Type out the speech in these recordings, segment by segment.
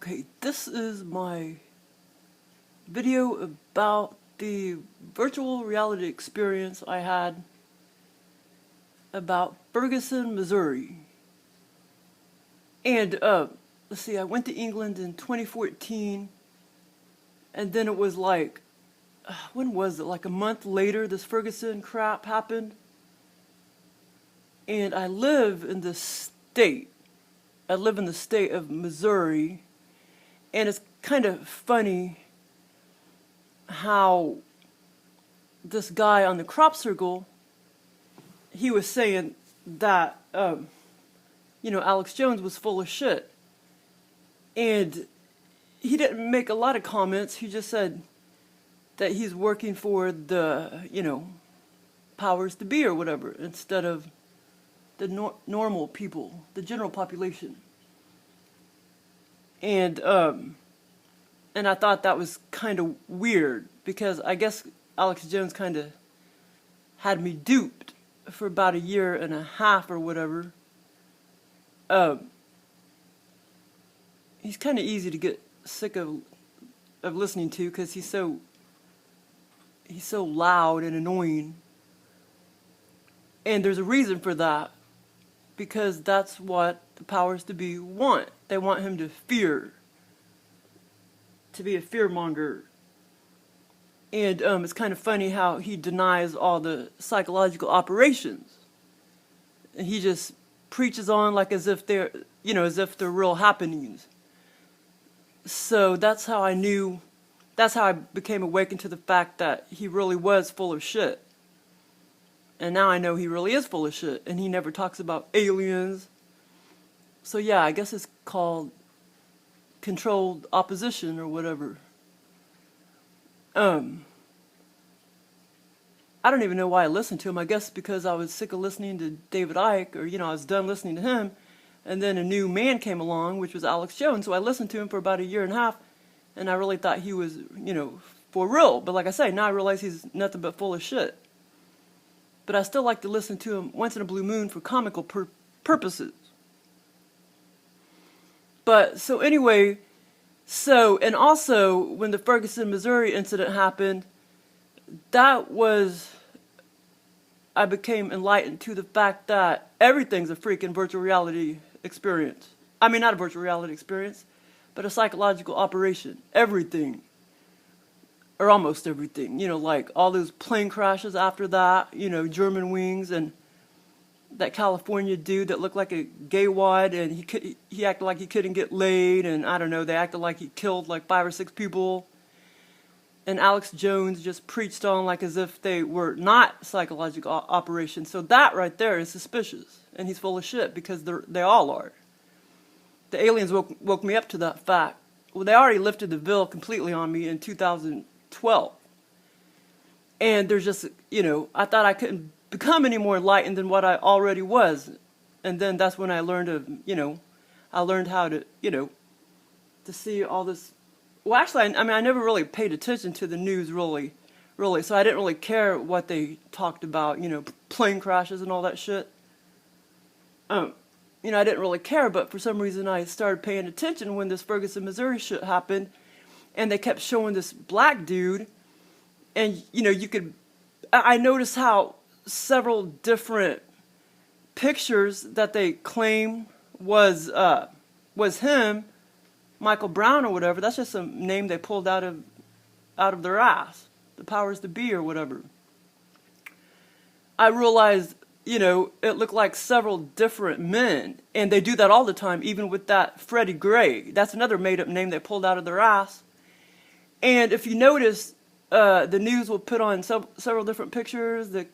Okay, this is my video about the virtual reality experience I had about Ferguson, Missouri. And let's see, I went to England in 2014, and then it was like, when was it? Like a month later, this Ferguson crap happened. And I live in the state. I live in the state of Missouri. And it's kind of funny how this guy on the crop circle, he was saying that, Alex Jones was full of shit. And he didn't make a lot of comments. He just said that he's working for the, powers to be or whatever, instead of the normal people, the general population. And I thought that was kind of weird, because I guess Alex Jones kind of had me duped for about 1.5 years or whatever. He's kind of easy to get sick of listening to, because he's so loud and annoying. And there's a reason for that, because that's what the powers to be want. They want him to fear, to be a fearmonger. And it's kind of funny how he denies all the psychological operations. And he just preaches on like as if they're, as if they're real happenings. So that's how I became awakened to the fact that he really was full of shit. And now I know he really is full of shit, and he never talks about aliens. So yeah, I guess it's called controlled opposition or whatever. I don't even know why I listened to him. I guess because I was sick of listening to David Icke, or I was done listening to him, and then a new man came along, which was Alex Jones. So I listened to him for about 1.5 years, and I really thought he was, for real. But like I say, now I realize he's nothing but full of shit. But I still like to listen to him once in a blue moon for comical purposes. But, so anyway, and also, when the Ferguson, Missouri incident happened, I became enlightened to the fact that everything's a freaking virtual reality experience. I mean, not a virtual reality experience, but a psychological operation. Everything. Or almost everything, like all those plane crashes after that, German wings, and that California dude that looked like a gay wad, and he acted like he couldn't get laid, and I don't know, they acted like he killed like 5 or 6 people. And Alex Jones just preached on like as if they were not psychological operations. So that right there is suspicious, and he's full of shit, because they all are. The aliens woke me up to that fact. Well, they already lifted the veil completely on me in 2012. And there's just, I thought I couldn't become any more enlightened than what I already was. And then that's when I learned I learned how to, to see all this. Well, actually, I never really paid attention to the news, really. So I didn't really care what they talked about, plane crashes and all that shit. I didn't really care, but for some reason I started paying attention when this Ferguson, Missouri shit happened, and they kept showing this black dude, and, I noticed how several different pictures that they claim was him, Michael Brown or whatever. That's just some name they pulled out of their ass, the powers to be or whatever. I realized, it looked like several different men, and they do that all the time, even with that Freddie Gray. That's another made-up name they pulled out of their ass. And if you notice, the news will put on several different pictures. The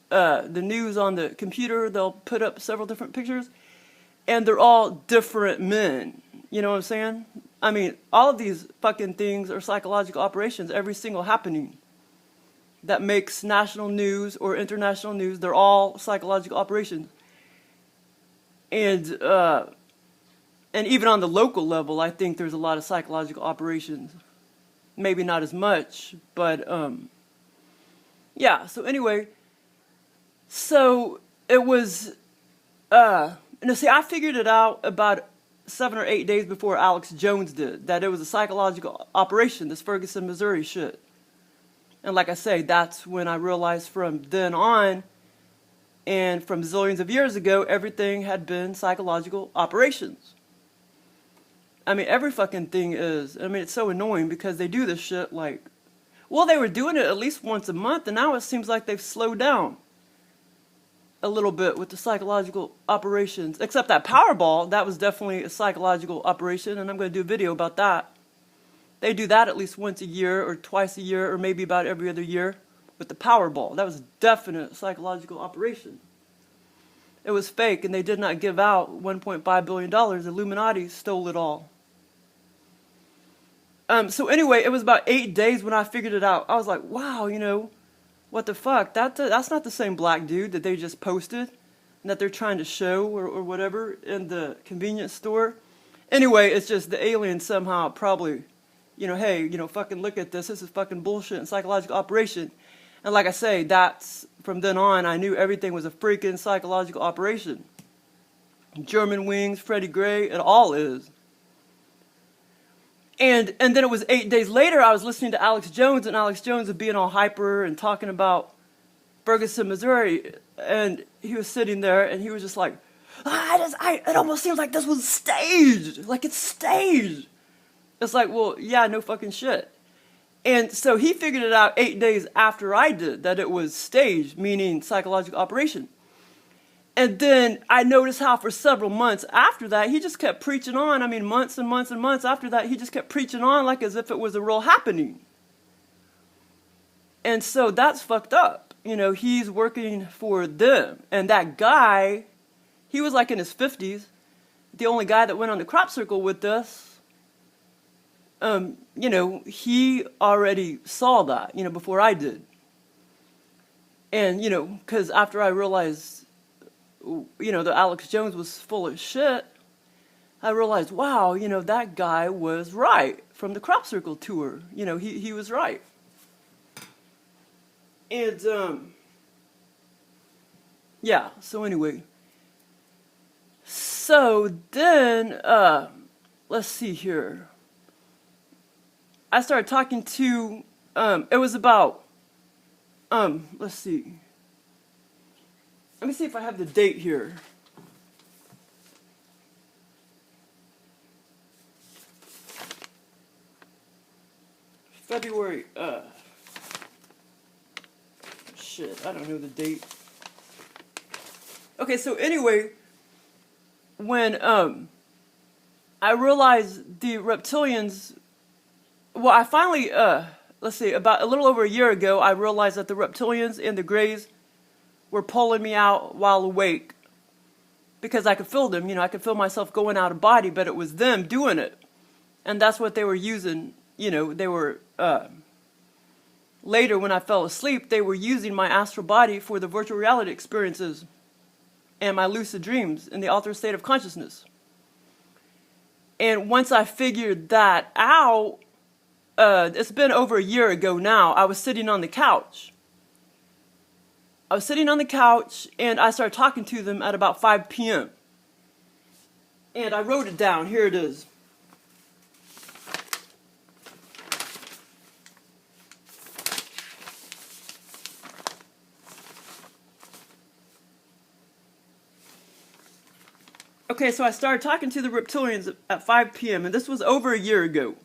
news on the computer, they'll put up several different pictures, and they're all different men. You know what I'm saying? I mean, all of these fucking things are psychological operations, every single happening that makes national news or international news, they're all psychological operations. And even on the local level, I think there's a lot of psychological operations. Maybe not as much, but yeah. So anyway, so it was, see, I figured it out about 7 or 8 days before Alex Jones did, that it was a psychological operation, this Ferguson, Missouri shit. And like I say, that's when I realized from then on, and from zillions of years ago, everything had been psychological operations. I mean, every fucking thing is. I mean, it's so annoying because they do this shit like, well, they were doing it at least once a month, and now it seems like they've slowed down a little bit with the psychological operations. Except that Powerball, that was definitely a psychological operation, and I'm going to do a video about that. They do that at least once a year or twice a year or maybe about every other year with the Powerball. That was a definite psychological operation. It was fake, and they did not give out $1.5 billion. The Illuminati stole it all. So anyway, it was about 8 days when I figured it out. I was like, wow, what the fuck? That's not the same black dude that they just posted and that they're trying to show or whatever in the convenience store. Anyway, it's just the aliens somehow probably, hey, fucking look at this. This is fucking bullshit and psychological operation. And like I say, that's, from then on, I knew everything was a freaking psychological operation. German Wings, Freddie Gray, it all is. And then it was 8 days later, I was listening to Alex Jones, and Alex Jones was being all hyper and talking about Ferguson, Missouri. And he was sitting there, and he was just like, it almost seems like this was staged. Like, it's staged. It's like, well, yeah, no fucking shit. And so he figured it out 8 days after I did, that it was staged, meaning psychological operation. And then I noticed how for several months after that, he just kept preaching on. I mean, months and months and months after that, he just kept preaching on like as if it was a real happening. And so that's fucked up. He's working for them. And that guy, he was like in his 50s, the only guy that went on the crop circle with us. He already saw that, before I did. And, because after I realized, that Alex Jones was full of shit, I realized, wow, that guy was right from the crop circle tour. He was right. And, yeah, so anyway. So then, let's see here. I started talking to, it was about, let's see. Let me see if I have the date here. February, shit, I don't know the date. Okay, so anyway, when, I realized the reptilians, well, I finally, let's see, about a little over a year ago, I realized that the Reptilians and the Greyz were pulling me out while awake because I could feel them, I could feel myself going out of body, but it was them doing it. And that's what they were using, they were, later when I fell asleep, they were using my astral body for the virtual reality experiences and my lucid dreams in the altered state of consciousness. And once I figured that out, it's been over a year ago now, I was sitting on the couch. I was sitting on the couch and I started talking to them at about 5 p.m. And I wrote it down. Here it is. Okay, so I started talking to the reptilians at 5 p.m., and this was over a year ago,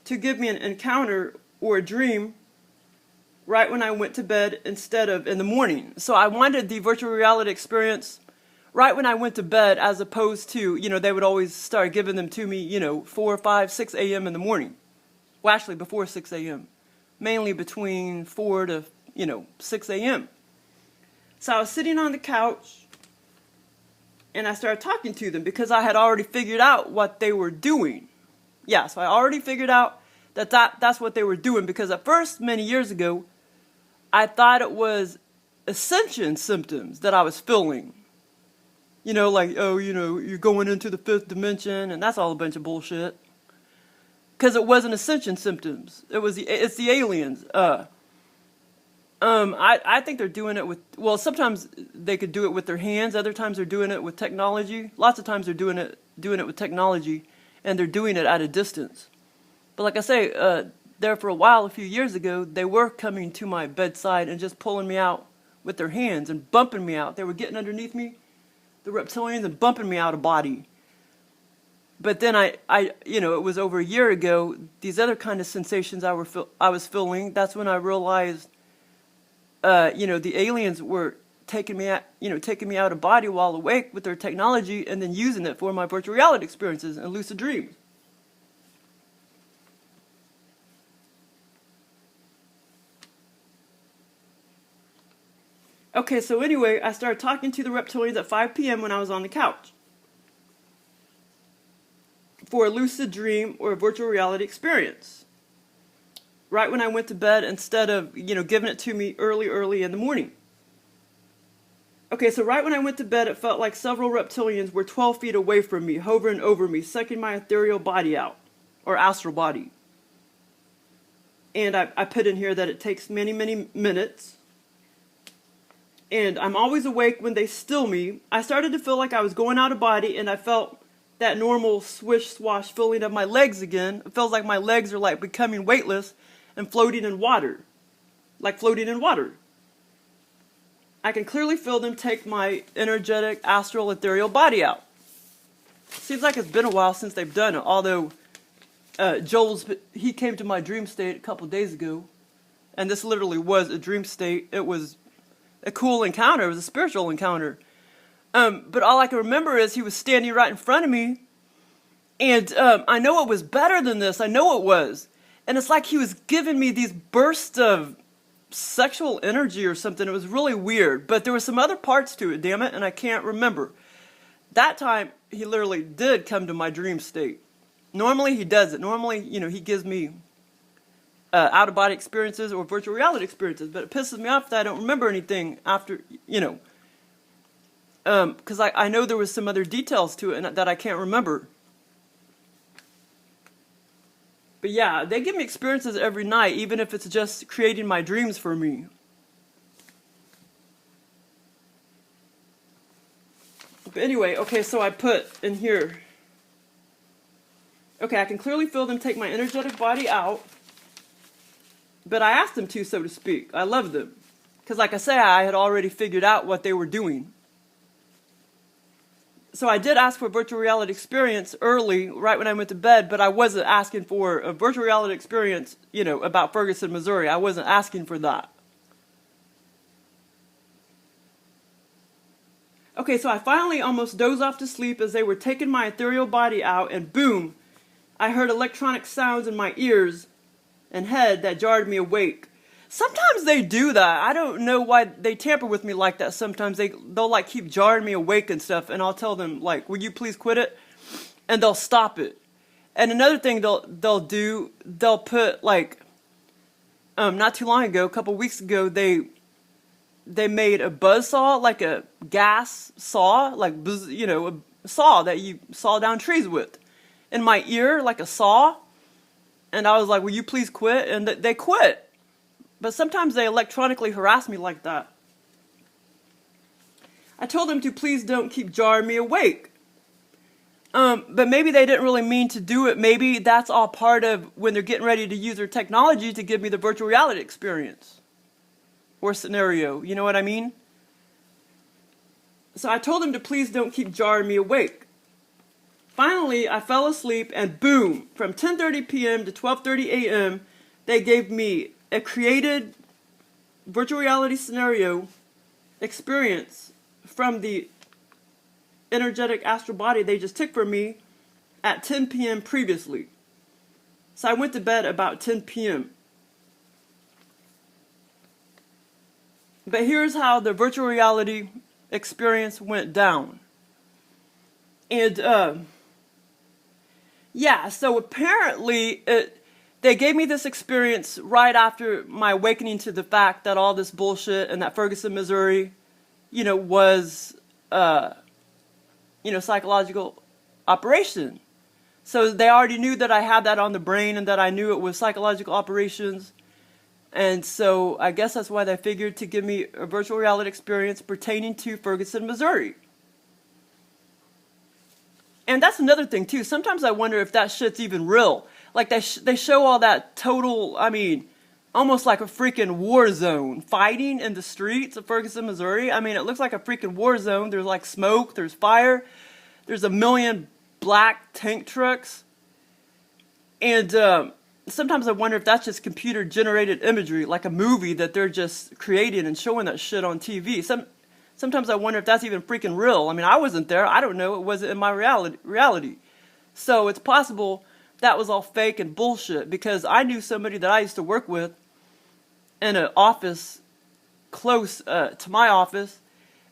to give me an encounter or a dream right when I went to bed instead of in the morning. So I wanted the virtual reality experience right when I went to bed, as opposed to, they would always start giving them to me, 4, 5, 6 a.m. in the morning. Well, actually before 6 a.m. Mainly between 4 to, 6 a.m. So I was sitting on the couch, and I started talking to them because I had already figured out what they were doing. Yeah, so I already figured out that's what they were doing, because at first, many years ago, I thought it was ascension symptoms that I was feeling. You're going into the 5th dimension, and that's all a bunch of bullshit. Because it wasn't ascension symptoms. It's the aliens. I think they're doing it with, sometimes they could do it with their hands, other times they're doing it with technology. Lots of times they're doing it with technology, and they're doing it at a distance. But like I say, there for a while, a few years ago, they were coming to my bedside and just pulling me out with their hands and bumping me out. They were getting underneath me, the reptilians, and bumping me out of body. But then it was over a year ago, these other kind of sensations I was feeling, that's when I realized the aliens were taking me out of body while awake with their technology, and then using it for my virtual reality experiences and lucid dreams. Okay, so anyway, I started talking to the reptilians at 5 p.m. when I was on the couch for a lucid dream or a virtual reality experience, right when I went to bed, instead of, giving it to me early in the morning. Okay, so right when I went to bed, it felt like several reptilians were 12 feet away from me, hovering over me, sucking my ethereal body out, or astral body. And I put in here that it takes many, many minutes. And I'm always awake when they still me. I started to feel like I was going out of body, and I felt that normal swish-swash feeling of my legs again. It feels like my legs are like becoming weightless and floating in water. Like floating in water. I can clearly feel them take my energetic, astral, ethereal body out. Seems like it's been a while since they've done it, although he came to my dream state a couple days ago, and this literally was a dream state. It was a cool encounter. It was a spiritual encounter. But all I can remember is he was standing right in front of me, and I know it was better than this. I know it was. And it's like he was giving me these bursts of sexual energy or something. It was really weird, but there were some other parts to it, damn it, and I can't remember. That time, he literally did come to my dream state. Normally, he does it. Normally, he gives me out-of-body experiences or virtual reality experiences, but it pisses me off that I don't remember anything after, because I know there was some other details to it and that I can't remember. But yeah, they give me experiences every night, even if it's just creating my dreams for me. But anyway, okay, so I put in here, okay, I can clearly feel them take my energetic body out, but I asked them to, so to speak. I love them. Because like I say, I had already figured out what they were doing. So I did ask for a virtual reality experience early, right when I went to bed, but I wasn't asking for a virtual reality experience, about Ferguson, Missouri. I wasn't asking for that. Okay, so I finally almost dozed off to sleep as they were taking my ethereal body out, and boom, I heard electronic sounds in my ears and head that jarred me awake. Sometimes they do that. I don't know why they tamper with me like that. Sometimes they'll like keep jarring me awake and stuff, and I'll tell them like, "Will you please quit it?" And they'll stop it. And another thing they'll do, they'll put like not too long ago, a couple weeks ago, they made a buzz saw, like a gas saw, like, you know, a saw that you saw down trees with, in my ear, like a saw. And I was like, will you please quit? And they quit. But sometimes they electronically harass me like that. I told them to please don't keep jarring me awake. But maybe they didn't really mean to do it. Maybe that's all part of when they're getting ready to use their technology to give me the virtual reality experience or scenario. You know what I mean? So I told them to please don't keep jarring me awake. Finally, I fell asleep and boom, from 10:30 p.m. to 12:30 a.m., they gave me a created virtual reality scenario experience from the energetic astral body they just took from me at 10 p.m. previously. So I went to bed about 10 p.m. But here's how the virtual reality experience went down. And yeah, so apparently they gave me this experience right after my awakening to the fact that all this bullshit and that Ferguson, Missouri, you know, was, you know, psychological operation. So they already knew that I had that on the brain and that I knew it was psychological operations. And so I guess that's why they figured to give me a virtual reality experience pertaining to Ferguson, Missouri. And that's another thing too. Sometimes I wonder if that shit's even real. Like they show all that total, I mean, almost like a freaking war zone, fighting in the streets of Ferguson, Missouri. I mean, it looks like a freaking war zone. There's like smoke, there's fire, there's a million black tank trucks. And sometimes I wonder if that's just computer generated imagery, like a movie that they're just creating and showing that shit on TV. Sometimes I wonder if that's even freaking real. I mean, I wasn't there. I don't know. It wasn't in my reality. So it's possible that was all fake and bullshit, because I knew somebody that I used to work with in an office close to my office,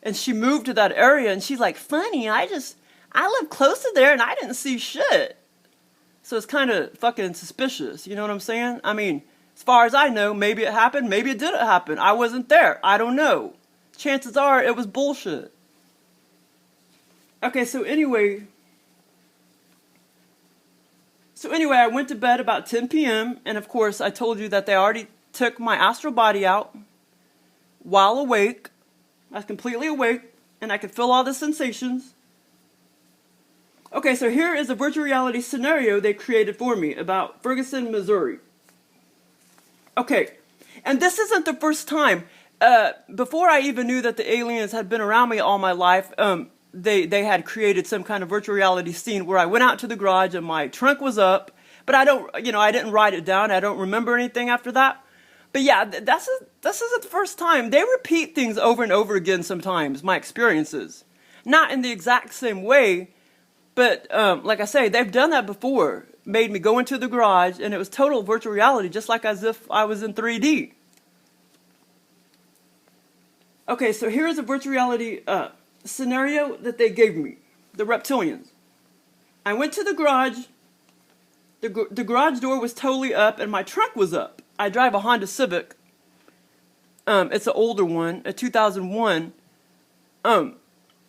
and she moved to that area, and she's like, funny, I live close to there and I didn't see shit. So it's kind of fucking suspicious, you know what I'm saying? I mean, as far as I know, maybe it happened, maybe it didn't happen. I wasn't there. I don't know. Chances are it was bullshit. Okay, so anyway, I went to bed about 10 p.m. and of course I told you that they already took my astral body out while awake. I was completely awake and I could feel all the sensations. Okay, so here is a virtual reality scenario they created for me about Ferguson, Missouri. Okay, and this isn't the first time. Before I even knew that the aliens had been around me all my life, they had created some kind of virtual reality scene where I went out to the garage and my trunk was up, but I didn't write it down. I don't remember anything after that. But yeah, this isn't the first time. They repeat things over and over again sometimes, my experiences. Not in the exact same way, but like I say, they've done that before. Made me go into the garage and it was total virtual reality, just like as if I was in 3D. Okay, so here's a virtual reality scenario that they gave me, the Reptilians. I went to the garage. The garage door was totally up and my trunk was up. I drive a Honda Civic. It's an older one, a 2001.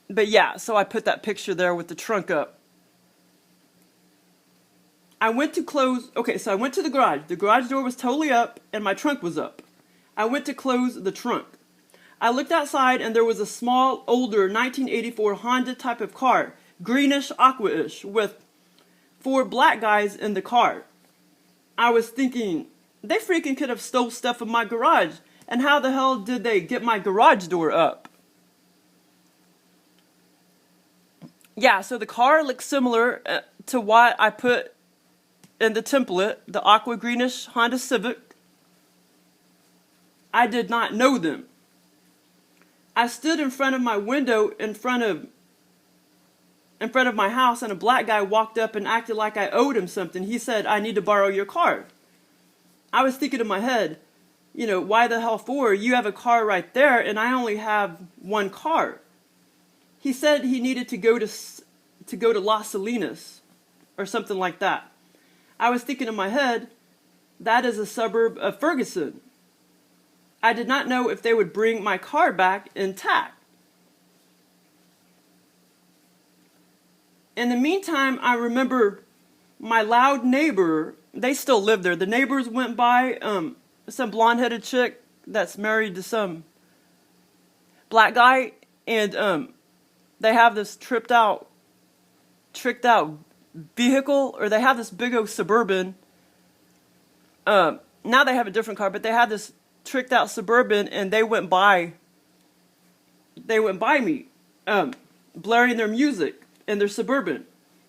But yeah, so I put that picture there with the trunk up. I went to close, okay, so I went to the garage. The garage door was totally up and my trunk was up. I went to close the trunk. I looked outside and there was a small, older 1984 Honda type of car, greenish, aqua-ish, with 4 black guys in the car. I was thinking, they freaking could have stole stuff from my garage, and how the hell did they get my garage door up? Yeah, so the car looks similar to what I put in the template, the aqua greenish Honda Civic. I did not know them. I stood in front of my window in front of my house, and a black guy walked up and acted like I owed him something. He said, I need to borrow your car. I was thinking in my head, you know, why the hell for? You have a car right there and I only have one car. He said he needed to go to Las Salinas or something like that. I was thinking in my head, that is a suburb of Ferguson. I did not know if they would bring my car back intact. In the meantime, I remember my loud neighbor, they still live there. The neighbors went by, some blonde-headed chick that's married to some black guy, and they have this tricked out vehicle, or they have this big old Suburban. Now they have a different car, but they had this tricked out Suburban, and they went by me, blaring their music in their Suburban.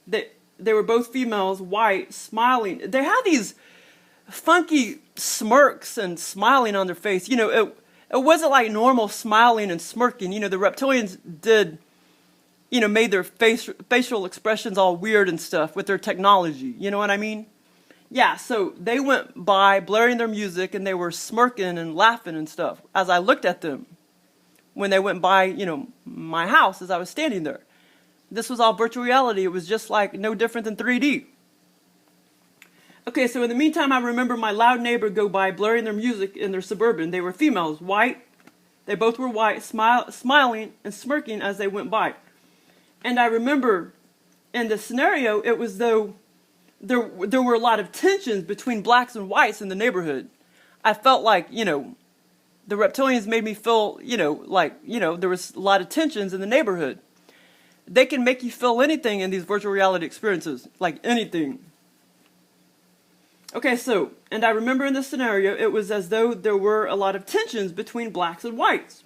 They were both females, white, smiling. They had these funky smirks and smiling on their face. You know, it wasn't like normal smiling and smirking. You know, the reptilians did, you know, made their facial expressions all weird and stuff with their technology. You know what I mean? Yeah, so they went by blaring their music, and they were smirking and laughing and stuff as I looked at them when they went by, you know, my house as I was standing there. This was all virtual reality. It was just like no different than 3D. Okay, so in the meantime, I remember my loud neighbor go by blaring their music in their Suburban. They were females, white. They both were white, smiling and smirking as they went by. And I remember in the scenario, it was though there were a lot of tensions between blacks and whites in the neighborhood. I felt like, you know, the reptilians made me feel, you know, like, you know, there was a lot of tensions in the neighborhood. They can make you feel anything in these virtual reality experiences, like anything. Okay, so, and I remember in this scenario, it was as though there were a lot of tensions between blacks and whites.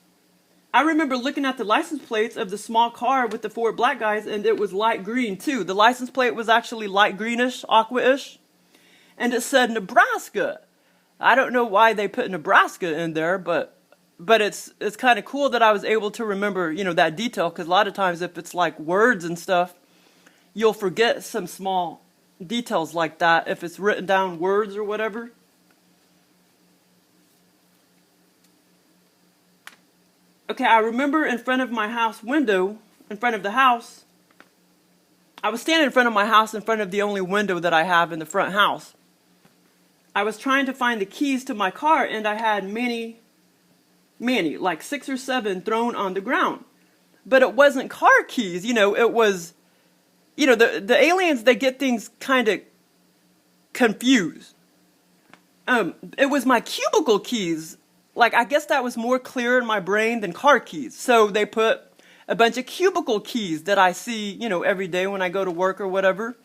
I remember looking at the license plates of the small car with the 4 black guys, and it was light green too. The license plate was actually light greenish, aqua-ish, and it said Nebraska. I don't know why they put Nebraska in there, but it's kind of cool that I was able to remember, you know, that detail, because a lot of times if it's like words and stuff, you'll forget some small details like that if it's written down words or whatever. Okay, I remember in front of my house window, in front of the house, I was standing in front of my house in front of the only window that I have in the front house. I was trying to find the keys to my car, and I had many, like 6 or 7 thrown on the ground. But it wasn't car keys, you know, it was, you know, the aliens, they get things kind of confused. It was my cubicle keys. Like, I guess that was more clear in my brain than car keys. So they put a bunch of cubicle keys that I see, you know, every day when I go to work or whatever.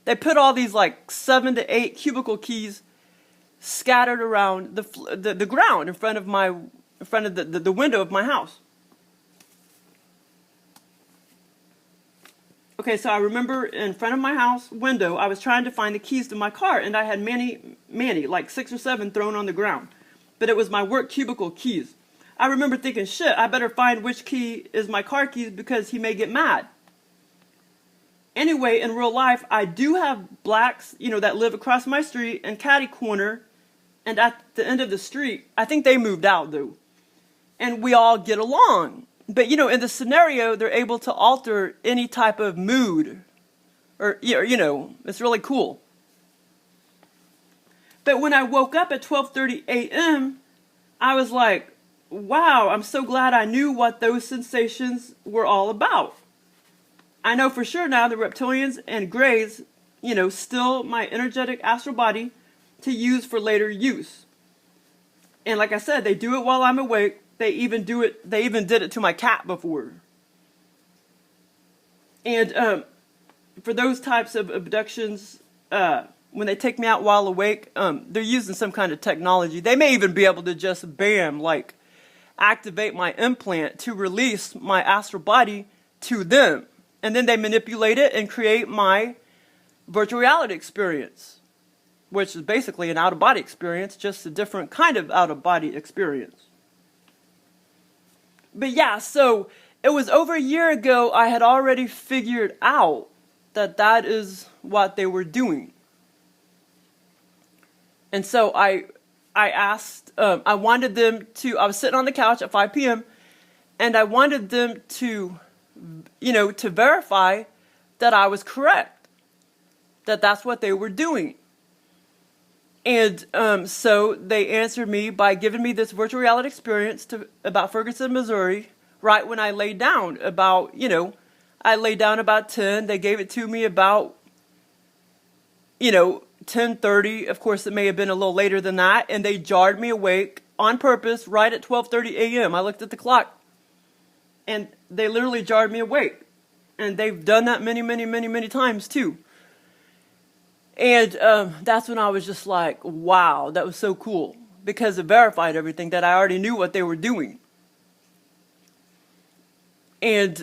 They put all these like 7 to 8 cubicle keys scattered around the ground in front of the window of my house. Okay, so I remember in front of my house window, I was trying to find the keys to my car, and I had many, like 6 or 7 thrown on the ground. But it was my work cubicle keys. I remember thinking, shit, I better find which key is my car keys because he may get mad. Anyway, in real life, I do have blacks, you know, that live across my street and catty corner, and at the end of the street. I think they moved out, though. And we all get along. But, you know, in the scenario, they're able to alter any type of mood. Or, you know, it's really cool. But when I woke up at 12:30 a.m., I was like, wow, I'm so glad I knew what those sensations were all about. I know for sure now the Reptilians and Greyz, you know, still my energetic astral body to use for later use. And like I said, they do it while I'm awake. They even did it to my cat before. And for those types of abductions, when they take me out while awake, they're using some kind of technology. They may even be able to just, bam, like, activate my implant to release my astral body to them. And then they manipulate it and create my virtual reality experience, which is basically an out-of-body experience, just a different kind of out-of-body experience. But yeah, so it was over a year ago I had already figured out that that is what they were doing. And so I asked, I wanted them to, I was sitting on the couch at 5 p.m. and I wanted them to, you know, to verify that I was correct, that that's what they were doing. And so they answered me by giving me this virtual reality experience about Ferguson, Missouri, right when I laid down about, I laid down about 10. They gave it to me about, 10:30. Of course, it may have been a little later than that. And they jarred me awake on purpose right at 12:30 a.m. I looked at the clock. And they literally jarred me awake. And they've done that many, many, many, many times too. And that's when I was just like, wow, that was so cool. Because it verified everything that I already knew what they were doing. And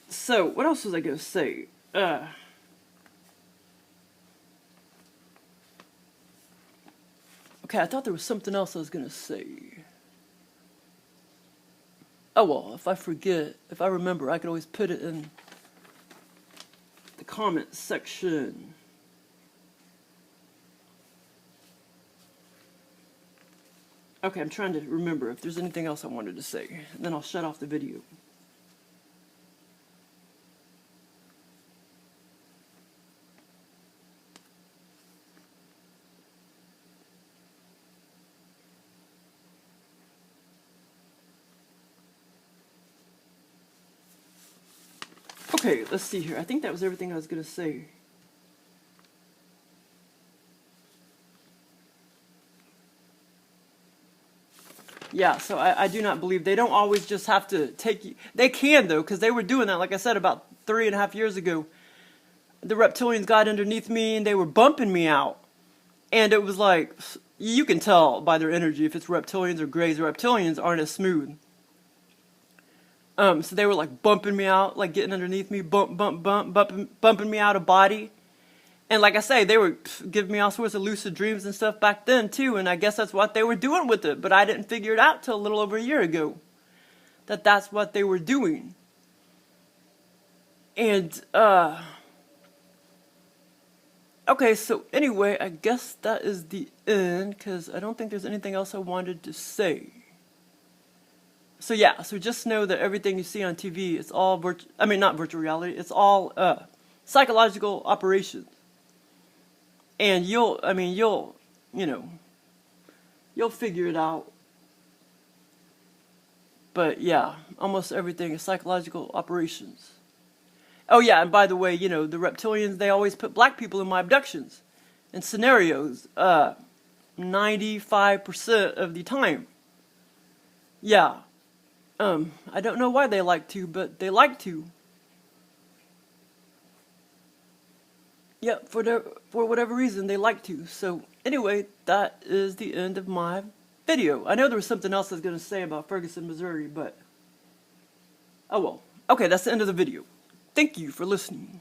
so, what else was I going to say? Okay, I thought there was something else I was going to say. Oh, well, if I forget, if I remember, I could always put it in the comment section. Okay, I'm trying to remember if there's anything else I wanted to say, and then I'll shut off the video. Okay, let's see here. I think that was everything I was going to say. Yeah, so I do not believe they don't always just have to take you. They can, though, because they were doing that, like I said, about 3.5 years ago. The reptilians got underneath me and they were bumping me out. And it was like, you can tell by their energy if it's reptilians or Greyz. Reptilians aren't as smooth. So they were like bumping me out, like getting underneath me, bumping me out of body. And like I say, they were giving me all sorts of lucid dreams and stuff back then too. And I guess that's what they were doing with it. But I didn't figure it out till a little over a year ago. That that's what they were doing. And, okay, so anyway, I guess that is the end. Because I don't think there's anything else I wanted to say. So yeah, so just know that everything you see on TV, it's all not virtual reality, it's all psychological operations. And you'll figure it out. But yeah, almost everything is psychological operations. Oh yeah, and by the way, the reptilians, they always put black people in my abductions and scenarios 95% of the time. Yeah. I don't know why they like to, but they like to. Yeah, for whatever reason, they like to. So, anyway, that is the end of my video. I know there was something else I was going to say about Ferguson, Missouri, but oh well. Okay, that's the end of the video. Thank you for listening.